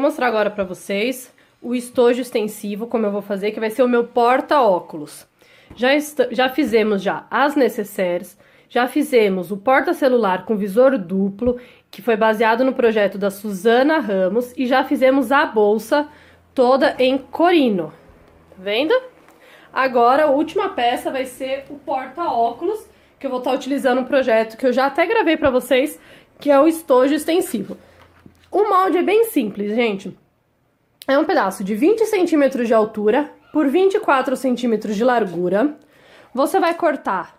mostrar agora pra vocês o estojo extensivo, como eu vou fazer, que vai ser o meu porta-óculos. Já fizemos as necessaires, já fizemos o porta-celular com visor duplo, que foi baseado no projeto da Suzana Ramos, e já fizemos a bolsa toda em corino, tá vendo? Agora, a última peça vai ser o porta-óculos, que eu vou estar utilizando um projeto que eu já até gravei pra vocês, que é o estojo extensivo. O molde é bem simples, gente. É um pedaço de 20 centímetros de altura por 24 centímetros de largura. Você vai cortar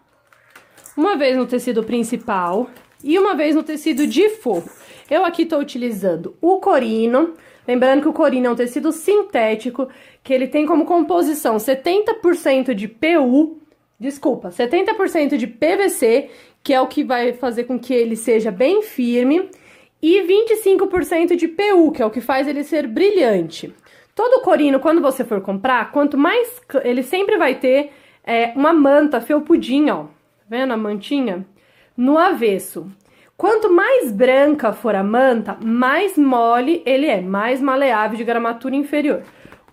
uma vez no tecido principal e uma vez no tecido de forro. Eu aqui estou utilizando o corino. Lembrando que o corino é um tecido sintético, que ele tem como composição 70% de PU, 70% de PVC, que é o que vai fazer com que ele seja bem firme, e 25% de PU, que é o que faz ele ser brilhante. Todo corino, quando você for comprar, quanto mais... ele sempre vai ter uma manta felpudinha, ó. Tá vendo a mantinha? No avesso. Quanto mais branca for a manta, mais mole ele é, mais maleável de gramatura inferior.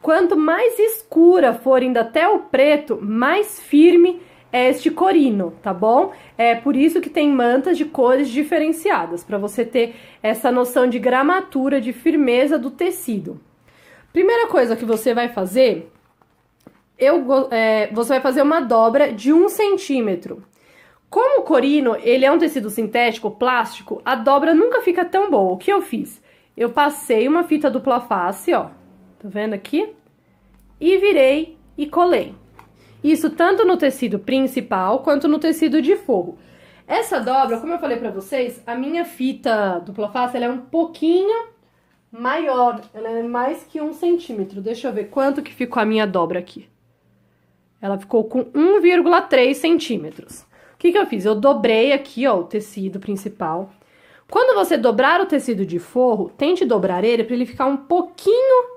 Quanto mais escura for indo até o preto, mais firme é este corino, tá bom? É por isso que tem mantas de cores diferenciadas, para você ter essa noção de gramatura, de firmeza do tecido. Primeira coisa que você vai fazer, você vai fazer uma dobra de 1 centímetro. Como o corino, ele é um tecido sintético, plástico, a dobra nunca fica tão boa. O que eu fiz? Eu passei uma fita dupla face, ó, tá vendo aqui? E virei e colei. Isso tanto no tecido principal, quanto no tecido de forro. Essa dobra, como eu falei pra vocês, a minha fita dupla face, ela é um pouquinho maior, ela é mais que 1 centímetro. Deixa eu ver quanto que ficou a minha dobra aqui. Ela ficou com 1,3 centímetros. O que eu fiz? Eu dobrei aqui, ó, o tecido principal. Quando você dobrar o tecido de forro, tente dobrar ele para ele ficar um pouquinho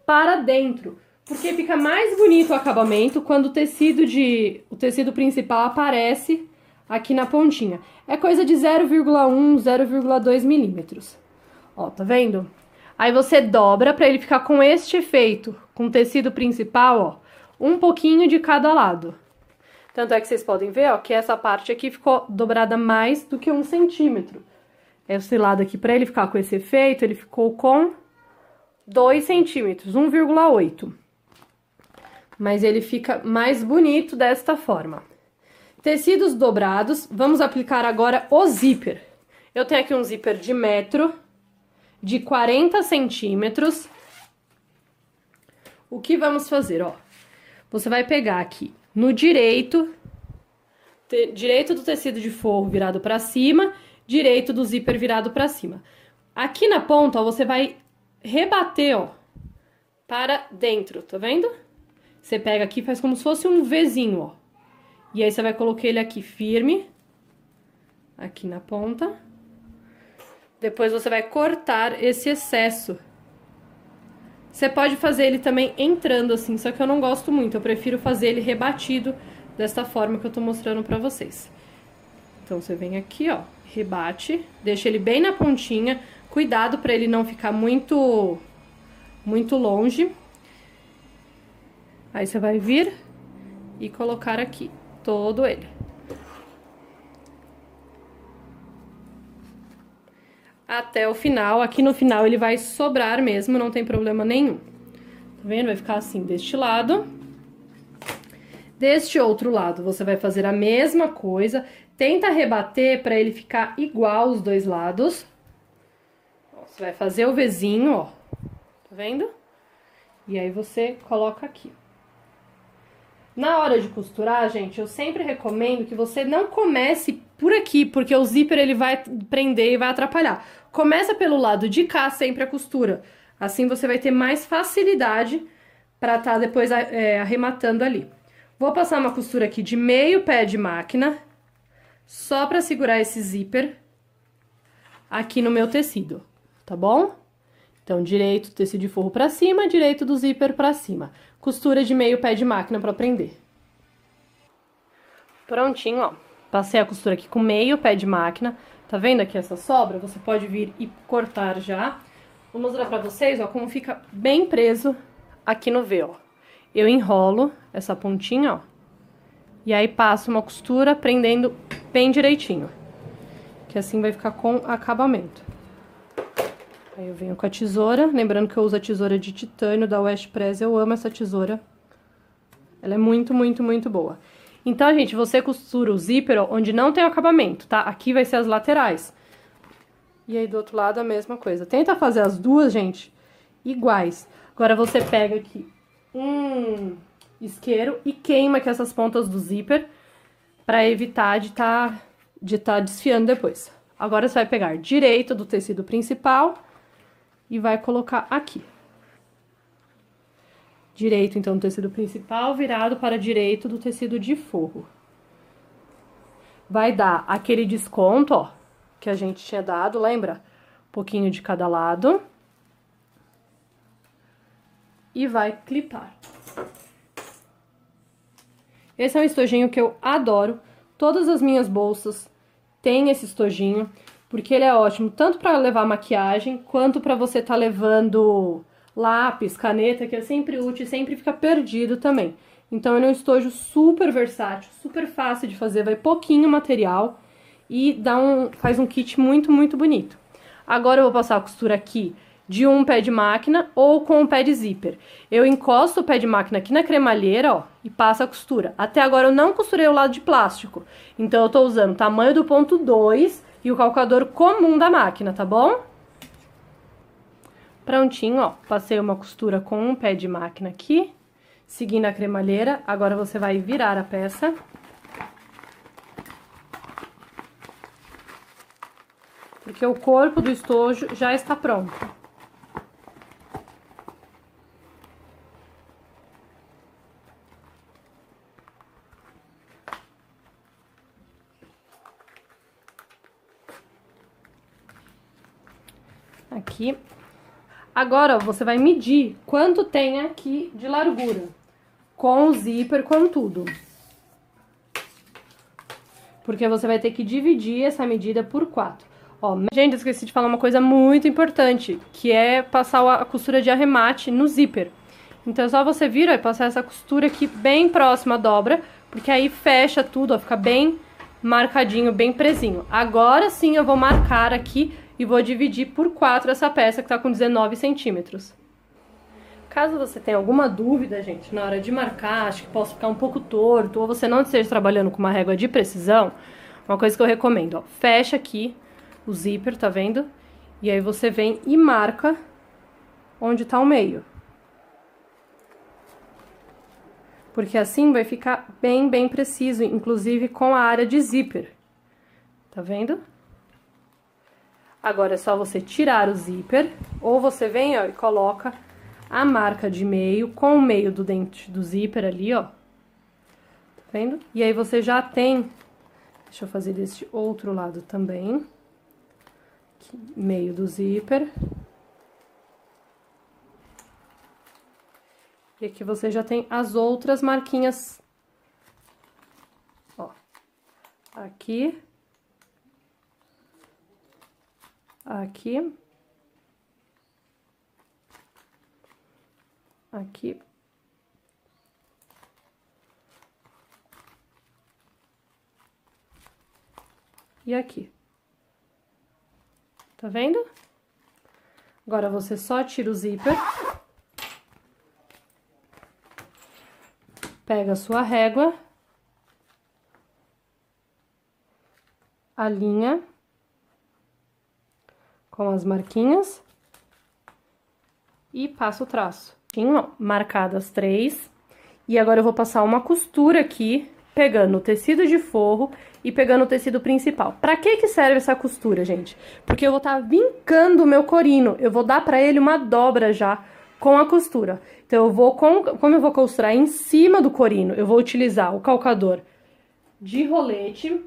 para dentro, porque fica mais bonito o acabamento quando o tecido principal aparece aqui na pontinha. É coisa de 0,1, 0,2 milímetros. Ó, tá vendo? Aí você dobra para ele ficar com este efeito, com o tecido principal, ó, um pouquinho de cada lado. Tanto é que vocês podem ver, ó, que essa parte aqui ficou dobrada mais do que 1 centímetro. Esse lado aqui, pra ele ficar com esse efeito, ele ficou com 2 centímetros, 1,8. Mas ele fica mais bonito desta forma. Tecidos dobrados, vamos aplicar agora o zíper. Eu tenho aqui um zíper de metro, de 40 centímetros. O que vamos fazer, ó? Você vai pegar aqui no direito do tecido de forro virado pra cima, direito do zíper virado pra cima. Aqui na ponta, ó, você vai rebater, ó, para dentro, tá vendo? Você pega aqui e faz como se fosse um Vzinho, ó. E aí você vai colocar ele aqui firme, aqui na ponta. Depois você vai cortar esse excesso. Você pode fazer ele também entrando assim, só que eu não gosto muito. Eu prefiro fazer ele rebatido desta forma que eu tô mostrando pra vocês. Então, você vem aqui, ó, rebate, deixa ele bem na pontinha. Cuidado pra ele não ficar muito longe. Aí, você vai vir e colocar aqui todo ele. Até o final, aqui no final ele vai sobrar mesmo, não tem problema nenhum. Tá vendo? Vai ficar assim deste lado. Deste outro lado, você vai fazer a mesma coisa. Tenta rebater para ele ficar igual os dois lados. Você vai fazer o Vzinho, ó. Tá vendo? E aí você coloca aqui. Na hora de costurar, gente, eu sempre recomendo que você não comece por aqui, porque o zíper ele vai prender e vai atrapalhar. Começa pelo lado de cá sempre a costura. Assim você vai ter mais facilidade para tá depois arrematando ali. Vou passar uma costura aqui de meio pé de máquina, só para segurar esse zíper aqui no meu tecido, tá bom? Então, direito do tecido de forro para cima, direito do zíper para cima. Costura de meio pé de máquina para prender. Prontinho, ó. Passei a costura aqui com meio pé de máquina. Tá vendo aqui essa sobra? Você pode vir e cortar já. Vou mostrar pra vocês, ó, como fica bem preso aqui no V, ó. Eu enrolo essa pontinha, ó. E aí passo uma costura prendendo bem direitinho. Que assim vai ficar com acabamento. Aí eu venho com a tesoura, lembrando que eu uso a tesoura de titânio da West Press, eu amo essa tesoura. Ela é muito, muito, muito boa. Então, gente, você costura o zíper, ó, onde não tem o acabamento, tá? Aqui vai ser as laterais. E aí do outro lado a mesma coisa. Tenta fazer as duas, gente, iguais. Agora você pega aqui um isqueiro e queima aqui essas pontas do zíper pra evitar de tá desfiando depois. Agora você vai pegar direito do tecido principal e vai colocar aqui. Direito, então, do tecido principal virado para direito do tecido de forro. Vai dar aquele desconto, ó, que a gente tinha dado, lembra? Um pouquinho de cada lado. E vai clipar. Esse é um estojinho que eu adoro. Todas as minhas bolsas têm esse estojinho, porque ele é ótimo tanto para levar maquiagem, quanto para você tá levando lápis, caneta, que é sempre útil e sempre fica perdido também. Então, ele é um estojo super versátil, super fácil de fazer, vai pouquinho material e faz um kit muito, muito bonito. Agora, eu vou passar a costura aqui de um pé de máquina ou com um pé de zíper. Eu encosto o pé de máquina aqui na cremalheira, ó, e passo a costura. Até agora, eu não costurei o lado de plástico, então eu tô usando o tamanho do ponto 2 e o calcador comum da máquina, tá bom? Prontinho, ó, passei uma costura com um pé de máquina aqui, seguindo a cremalheira. Agora você vai virar a peça. Porque o corpo do estojo já está pronto. Aqui. Agora, ó, você vai medir quanto tem aqui de largura, com o zíper, com tudo. Porque você vai ter que dividir essa medida por 4. Ó, gente, eu esqueci de falar uma coisa muito importante, que é passar a costura de arremate no zíper. Então, é só você vir, ó, e passar essa costura aqui bem próxima à dobra, porque aí fecha tudo, ó, fica bem marcadinho, bem presinho. Agora sim eu vou marcar aqui e vou dividir por 4 essa peça que tá com 19 centímetros. Caso você tenha alguma dúvida, gente, na hora de marcar, acho que possa ficar um pouco torto, ou você não esteja trabalhando com uma régua de precisão, uma coisa que eu recomendo, ó, fecha aqui o zíper, tá vendo? E aí você vem e marca onde tá o meio. Porque assim vai ficar bem, bem preciso, inclusive com a área de zíper. Tá vendo? Agora é só você tirar o zíper, ou você vem, ó, e coloca a marca de meio com o meio do dente do zíper ali, ó. Tá vendo? E aí você já tem... Deixa eu fazer deste outro lado também. Aqui, meio do zíper. E aqui você já tem as outras marquinhas. Ó. Aqui. Aqui. Aqui. E aqui. Tá vendo? Agora você só tira o zíper. Pega a sua régua. Alinha com as marquinhas e passa o traço. Ó, marcadas 3. E agora eu vou passar uma costura aqui, pegando o tecido de forro e pegando o tecido principal. Pra que serve essa costura, gente? Porque eu vou estar vincando o meu corino, eu vou dar pra ele uma dobra já com a costura. Então, eu vou, como eu vou costurar em cima do corino, eu vou utilizar o calcador de rolete.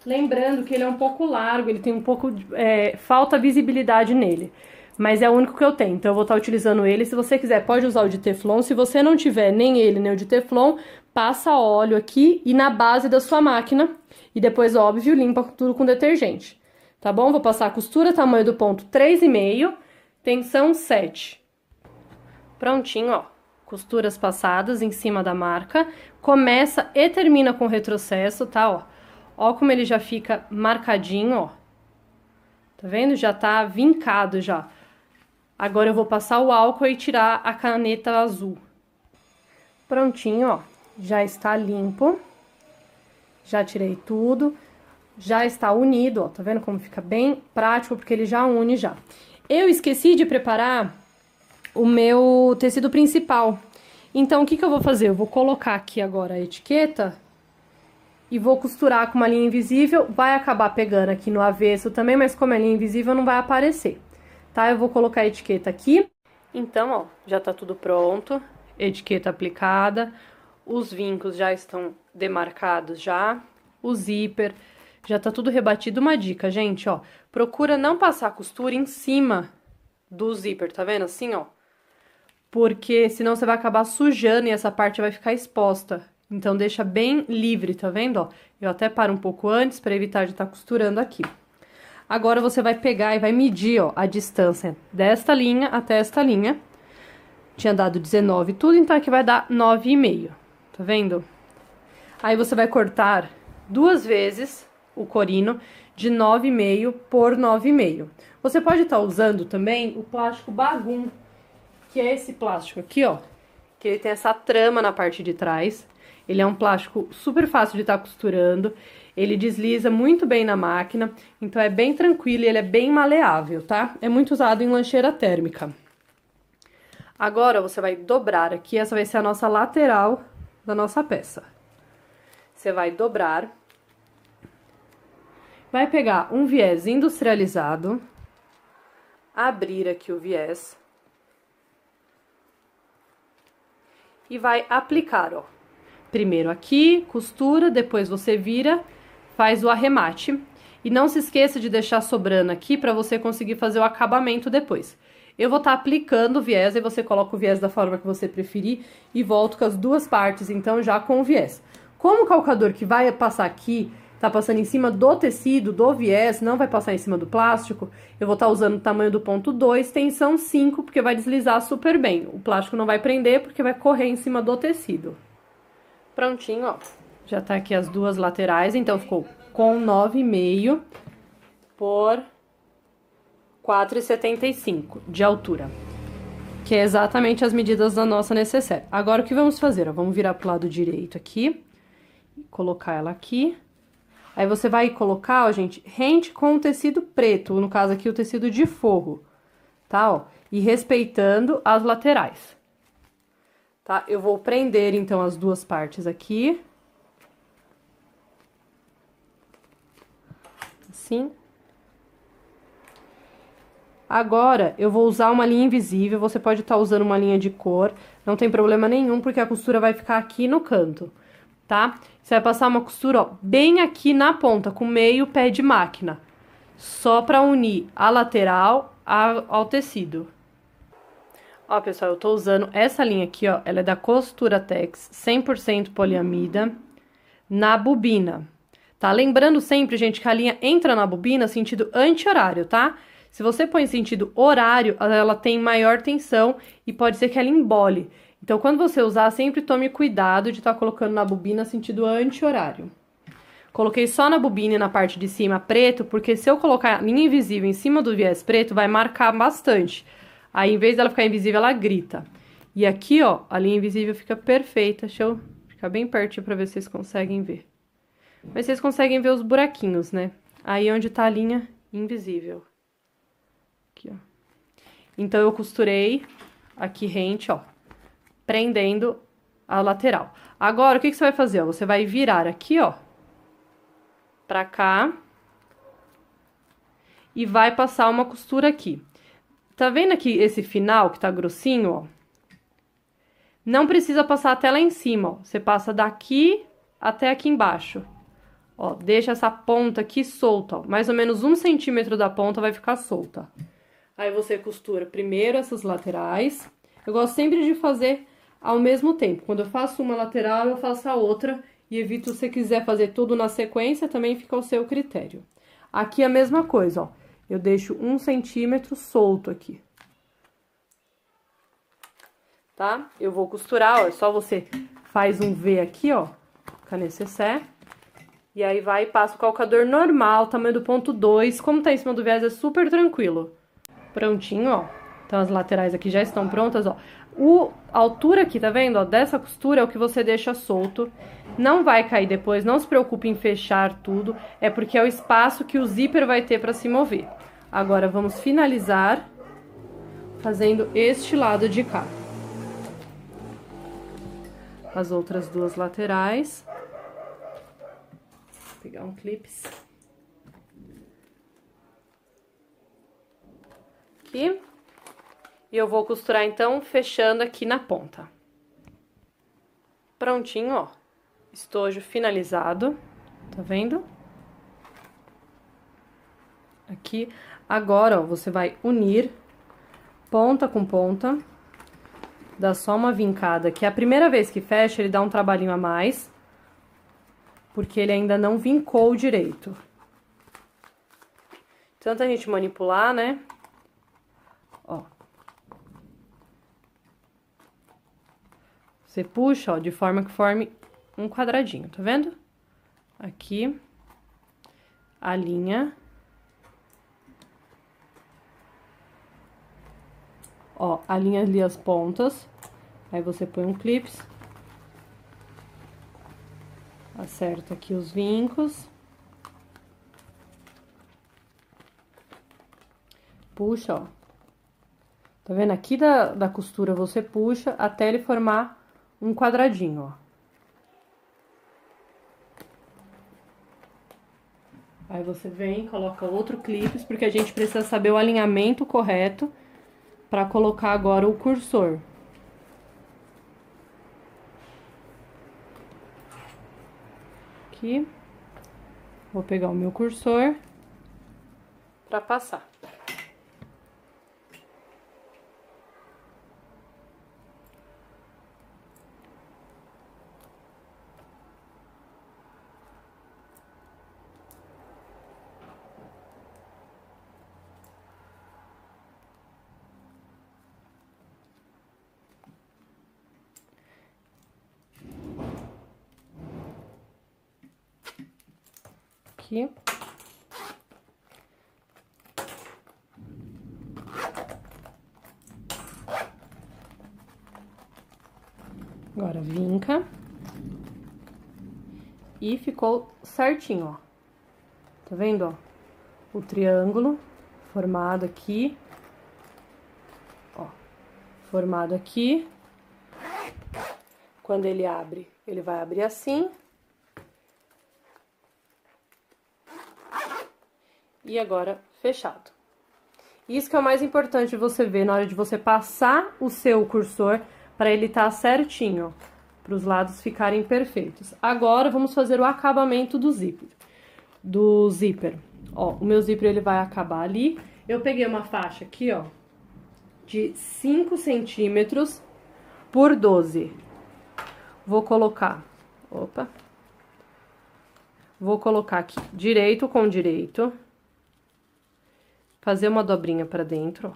Lembrando que ele é um pouco largo, ele tem um pouco... falta visibilidade nele. Mas é o único que eu tenho, então eu vou estar utilizando ele. Se você quiser, pode usar o de teflon. Se você não tiver nem ele, nem o de teflon, passa óleo aqui e na base da sua máquina. E depois, óbvio, limpa tudo com detergente. Tá bom? Vou passar a costura, tamanho do ponto 3,5. tensão 7. Prontinho, ó. Costuras passadas em cima da marca. Começa e termina com retrocesso, tá, ó. Ó como ele já fica marcadinho, ó. Tá vendo? Já tá vincado já. Agora eu vou passar o álcool e tirar a caneta azul. Prontinho, ó. Já está limpo. Já tirei tudo. Já está unido, ó. Tá vendo como fica bem prático, porque ele já une já. Eu esqueci de preparar o meu tecido principal. Então, o que que eu vou fazer? Eu vou colocar aqui agora a etiqueta e vou costurar com uma linha invisível. Vai acabar pegando aqui no avesso também, mas como é linha invisível, não vai aparecer, tá? Eu vou colocar a etiqueta aqui. Então, ó, já tá tudo pronto. Etiqueta aplicada. Os vincos já estão demarcados já. O zíper já tá tudo rebatido. Uma dica, gente, ó. Procura não passar a costura em cima do zíper, tá vendo? Assim, ó. Porque senão você vai acabar sujando e essa parte vai ficar exposta. Então, deixa bem livre, tá vendo, ó? Eu até paro um pouco antes pra evitar de estar costurando aqui. Agora, você vai pegar e vai medir, ó, a distância desta linha até esta linha. Tinha dado 19 tudo, então aqui vai dar 9,5, tá vendo? Aí, você vai cortar 2 vezes o corino de 9,5 por 9,5. Você pode estar usando também o plástico Bagum, que é esse plástico aqui, ó, que ele tem essa trama na parte de trás. Ele é um plástico super fácil de estar costurando, ele desliza muito bem na máquina, então é bem tranquilo e ele é bem maleável, tá? É muito usado em lancheira térmica. Agora, você vai dobrar aqui, essa vai ser a nossa lateral da nossa peça. Você vai dobrar, vai pegar um viés industrializado, abrir aqui o viés e vai aplicar, ó. Primeiro aqui, costura, depois você vira, faz o arremate. E não se esqueça de deixar sobrando aqui para você conseguir fazer o acabamento depois. Eu vou estar aplicando o viés, e você coloca o viés da forma que você preferir e volto com as duas partes, então, já com o viés. Como o calcador que vai passar aqui tá passando em cima do tecido, do viés, não vai passar em cima do plástico, eu vou estar usando o tamanho do ponto 2, tensão 5, porque vai deslizar super bem. O plástico não vai prender, porque vai correr em cima do tecido. Prontinho, ó. Já tá aqui as duas laterais, então ficou com 9,5 por 4,75 de altura. Que é exatamente as medidas da nossa necessaire. Agora, o que vamos fazer? Ó, vamos virar pro lado direito aqui. Colocar ela aqui. Aí, você vai colocar, ó, gente, rente com o tecido preto. No caso aqui, o tecido de forro. Tá, ó? E respeitando as laterais. Tá? Eu vou prender, então, as duas partes aqui. Assim. Agora, eu vou usar uma linha invisível. Você pode estar usando uma linha de cor. Não tem problema nenhum, porque a costura vai ficar aqui no canto, tá? Você vai passar uma costura, ó, bem aqui na ponta, com meio pé de máquina. Só pra unir a lateral ao tecido. Ó, pessoal, eu tô usando essa linha aqui, ó, ela é da Costuratex, 100% poliamida, na bobina, tá? Lembrando sempre, gente, que a linha entra na bobina sentido anti-horário, tá? Se você põe sentido horário, ela tem maior tensão e pode ser que ela embole. Então, quando você usar, sempre tome cuidado de estar colocando na bobina sentido anti-horário. Coloquei só na bobina e na parte de cima preto, porque se eu colocar a linha invisível em cima do viés preto, vai marcar bastante. Aí, em vez dela ficar invisível, ela grita. E aqui, ó, a linha invisível fica perfeita. Deixa eu ficar bem pertinho pra ver se vocês conseguem ver. Mas vocês conseguem ver os buraquinhos, né? Aí, onde tá a linha invisível. Aqui, ó. Então, eu costurei aqui rente, ó, prendendo a lateral. Agora, o que que você vai fazer? Ó, você vai virar aqui, ó, pra cá. E vai passar uma costura aqui. Tá vendo aqui esse final que tá grossinho, ó? Não precisa passar até lá em cima, ó. Você passa daqui até aqui embaixo. Ó, deixa essa ponta aqui solta, ó. Mais ou menos 1 centímetro da ponta vai ficar solta. Aí, você costura primeiro essas laterais. Eu gosto sempre de fazer ao mesmo tempo. Quando eu faço uma lateral, eu faço a outra. E evito, se você quiser fazer tudo na sequência, também fica ao seu critério. Aqui a mesma coisa, ó. Eu deixo 1 centímetro solto aqui. tá? Eu vou costurar, ó, é só você faz um V aqui, ó, com a necessaire. E aí vai e passa o calcador normal, tamanho do ponto 2. Como tá em cima do viés, é super tranquilo. Prontinho, ó. Então, as laterais aqui já estão prontas, ó. A altura aqui, tá vendo, ó, dessa costura é o que você deixa solto. Não vai cair depois, não se preocupe em fechar tudo. É porque é o espaço que o zíper vai ter pra se mover. Agora, vamos finalizar fazendo este lado de cá. As outras duas laterais. Vou pegar um clips. Aqui. E eu vou costurar, então, fechando aqui na ponta. Prontinho, ó. Estojo finalizado. Tá vendo? Aqui. Agora, ó, você vai unir ponta com ponta. Dá só uma vincada, que a primeira vez que fecha, ele dá um trabalhinho a mais. Porque ele ainda não vincou direito. Tanto a gente manipular, né? Ó. Você puxa, ó, de forma que forme um quadradinho, tá vendo? Aqui. A linha. Ó, alinha ali as pontas. Aí você põe um clips. Acerta aqui os vincos. Puxa, ó. Tá vendo? Aqui da costura você puxa até ele formar um quadradinho, ó. Aí você vem, coloca outro clips, porque a gente precisa saber o alinhamento correto pra colocar agora o cursor. Aqui. Vou pegar o meu cursor pra passar. Aqui. Agora vinca. E ficou certinho, ó. Tá vendo, ó? O triângulo formado aqui. Ó. Formado aqui. Quando ele abre, ele vai abrir assim. E agora, fechado. Isso que é o mais importante de você ver na hora de você passar o seu cursor para ele estar certinho, para os lados ficarem perfeitos. Agora, vamos fazer o acabamento do zíper. Ó, o meu zíper, ele vai acabar ali. Eu peguei uma faixa aqui, ó, de 5 centímetros por 12. Vou colocar, vou colocar aqui, direito com direito. Fazer uma dobrinha pra dentro,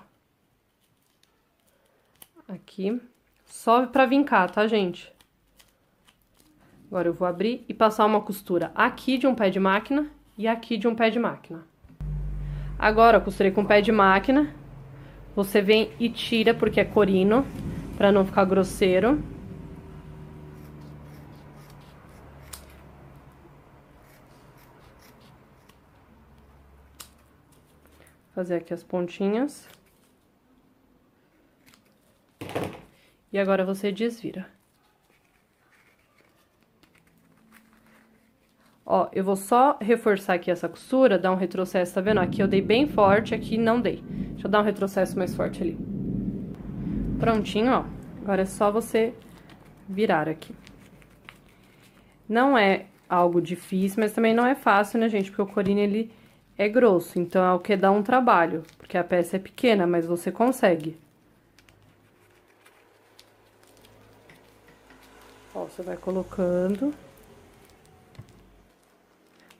ó. Aqui. Sobe pra vincar, tá, gente? Agora eu vou abrir e passar uma costura aqui de um pé de máquina e aqui de um pé de máquina. Agora, eu costurei com pé de máquina. Você vem e tira, porque é corino, pra não ficar grosseiro. Fazer aqui as pontinhas. E agora você desvira. Ó, eu vou só reforçar aqui essa costura, dar um retrocesso, tá vendo? Aqui eu dei bem forte, aqui não dei. Deixa eu dar um retrocesso mais forte ali. Prontinho, ó. Agora é só você virar aqui. Não é algo difícil, mas também não é fácil, né, gente? Porque o corino, ele é grosso, então é o que dá um trabalho. Porque a peça é pequena, mas você consegue. Ó, você vai colocando.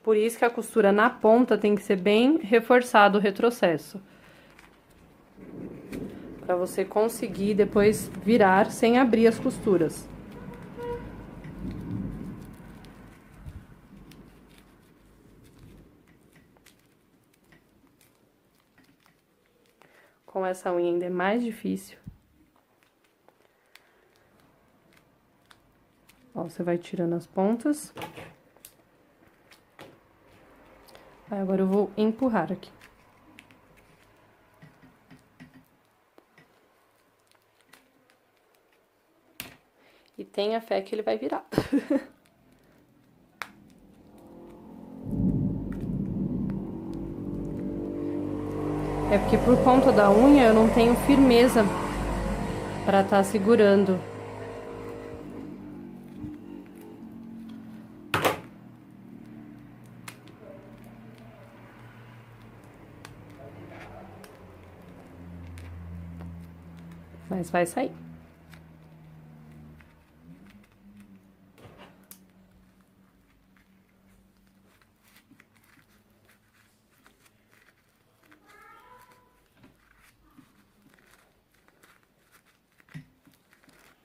Por isso que a costura na ponta tem que ser bem reforçado o retrocesso. Pra você conseguir depois virar sem abrir as costuras. Com essa unha ainda é mais difícil. Ó, você vai tirando as pontas. Aí, agora eu vou empurrar aqui. E tenha fé que ele vai virar. É porque por conta da unha eu não tenho firmeza pra tá segurando. Mas vai sair.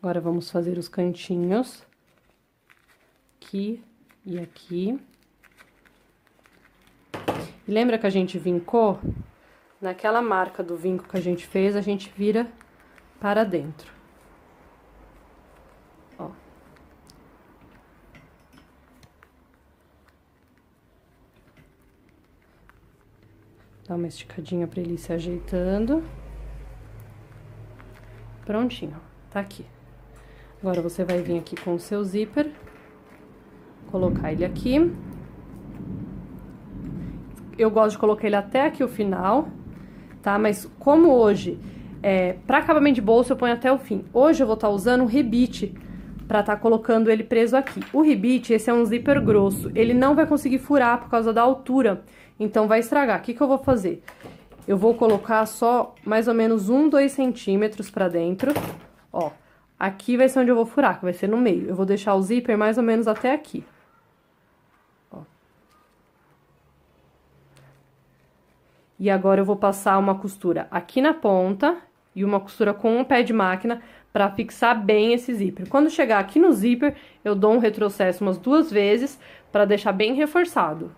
Agora, vamos fazer os cantinhos. Aqui e aqui. E lembra que a gente vincou? Naquela marca do vinco que a gente fez, a gente vira para dentro. Ó. Dá uma esticadinha pra ele ir se ajeitando. Prontinho, ó, tá aqui. Agora, você vai vir aqui com o seu zíper, colocar ele aqui. Eu gosto de colocar ele até aqui o final, tá? Mas como hoje, pra acabamento de bolsa, eu ponho até o fim. Hoje eu vou estar usando um rebite pra estar colocando ele preso aqui. O rebite, esse é um zíper grosso, ele não vai conseguir furar por causa da altura, então vai estragar. O que que eu vou fazer? Eu vou colocar só mais ou menos 2 centímetros pra dentro, ó. Aqui vai ser onde eu vou furar, que vai ser no meio. Eu vou deixar o zíper mais ou menos até aqui. Ó. E agora eu vou passar uma costura aqui na ponta e uma costura com um pé de máquina pra fixar bem esse zíper. Quando chegar aqui no zíper, eu dou um retrocesso umas 2 vezes pra deixar bem reforçado.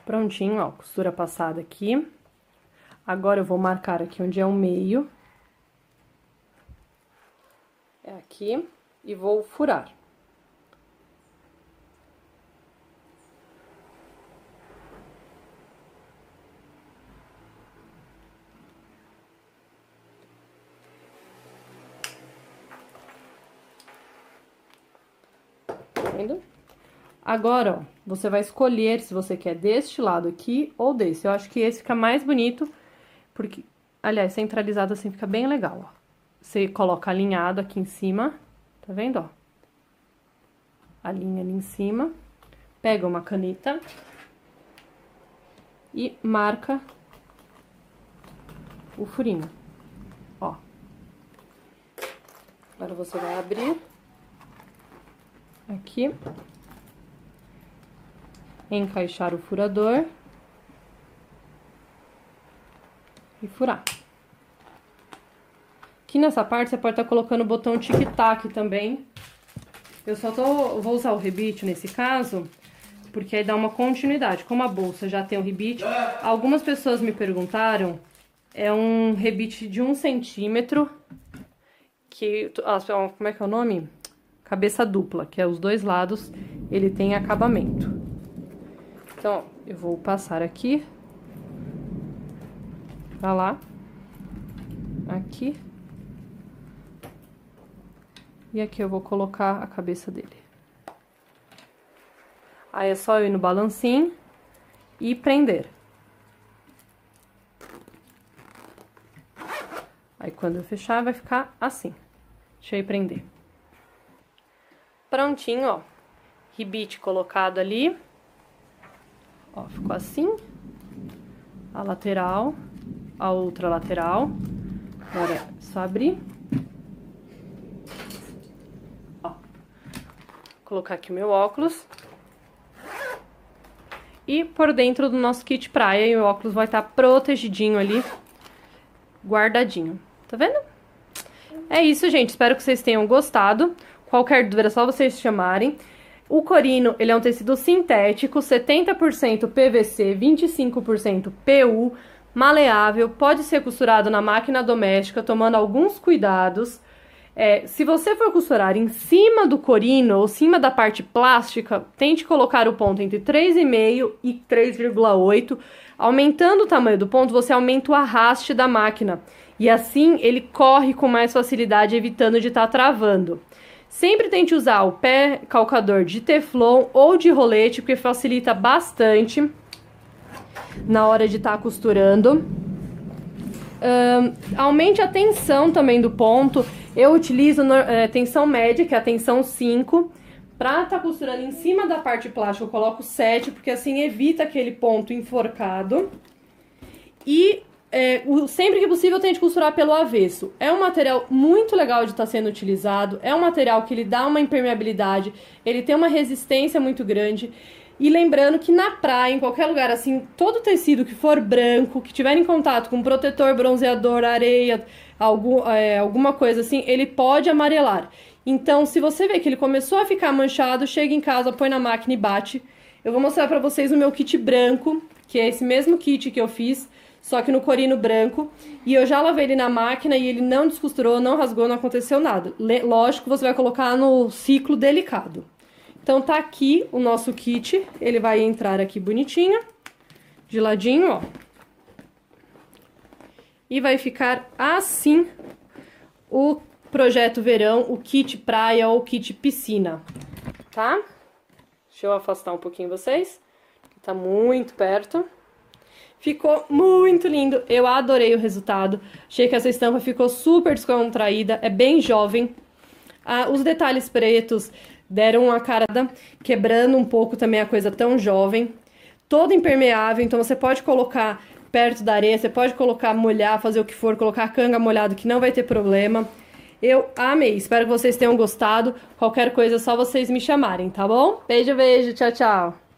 Prontinho, ó, costura passada aqui. Agora eu vou marcar aqui onde é o meio. É aqui, e vou furar. Tá vendo? Agora, ó, você vai escolher se você quer deste lado aqui ou desse. Eu acho que esse fica mais bonito, porque, aliás, centralizado assim fica bem legal, ó. Você coloca alinhado aqui em cima, tá vendo, ó? Alinha ali em cima, pega uma caneta e marca o furinho, ó. Agora você vai abrir aqui, encaixar o furador e furar. Aqui nessa parte, você pode estar colocando o botão tic-tac também. Eu só vou usar o rebite nesse caso, porque aí dá uma continuidade. Como a bolsa já tem o rebite, algumas pessoas me perguntaram, é um rebite de 1 centímetro, que, como é que é o nome? Cabeça dupla, que é os 2 lados, ele tem acabamento. Então, ó, eu vou passar aqui, pra lá, aqui. E aqui eu vou colocar a cabeça dele. Aí é só eu ir no balancinho e prender. Aí quando eu fechar vai ficar assim. Deixa eu ir prender. Prontinho, ó. Rebite colocado ali. Ó, ficou assim. A lateral, a outra lateral. Agora é só abrir. Colocar aqui o meu óculos. E por dentro do nosso kit praia, e o óculos vai estar protegidinho ali, guardadinho. Tá vendo? É isso, gente. Espero que vocês tenham gostado. Qualquer dúvida é só vocês chamarem. O corino, ele é um tecido sintético, 70% PVC, 25% PU, maleável, pode ser costurado na máquina doméstica, tomando alguns cuidados. Se você for costurar em cima do corino ou cima da parte plástica, tente colocar o ponto entre 3,5 e 3,8. Aumentando o tamanho do ponto, você aumenta o arraste da máquina. E assim, ele corre com mais facilidade, evitando de estar travando. Sempre tente usar o pé calcador de teflon ou de rolete, porque facilita bastante na hora de estar costurando. Aumente a tensão também do ponto. Eu utilizo tensão média, que é a tensão 5. Pra estar costurando em cima da parte plástica, eu coloco 7, porque assim evita aquele ponto enforcado. E sempre que possível, tente costurar pelo avesso. É um material muito legal de estar sendo utilizado. É um material que ele dá uma impermeabilidade, ele tem uma resistência muito grande. E lembrando que na praia, em qualquer lugar, assim, todo tecido que for branco, que tiver em contato com protetor, bronzeador, areia, alguma coisa assim, ele pode amarelar. Então, se você vê que ele começou a ficar manchado, chega em casa, põe na máquina e bate. Eu vou mostrar pra vocês o meu kit branco, que é esse mesmo kit que eu fiz, só que no corino branco. E eu já lavei ele na máquina e ele não descosturou, não rasgou, não aconteceu nada. Lógico que você vai colocar no ciclo delicado. Então, tá aqui o nosso kit, ele vai entrar aqui bonitinho, de ladinho, ó. E vai ficar assim o projeto verão, o kit praia ou kit piscina, tá? Deixa eu afastar um pouquinho vocês, tá muito perto. Ficou muito lindo, eu adorei o resultado, achei que essa estampa ficou super descontraída, é bem jovem. Os detalhes pretos deram uma cara quebrando um pouco também a coisa tão jovem. Todo impermeável, então você pode colocar perto da areia, você pode colocar, molhar, fazer o que for, colocar canga molhado que não vai ter problema. Eu amei, espero que vocês tenham gostado. Qualquer coisa é só vocês me chamarem, tá bom? Beijo, beijo, tchau, tchau.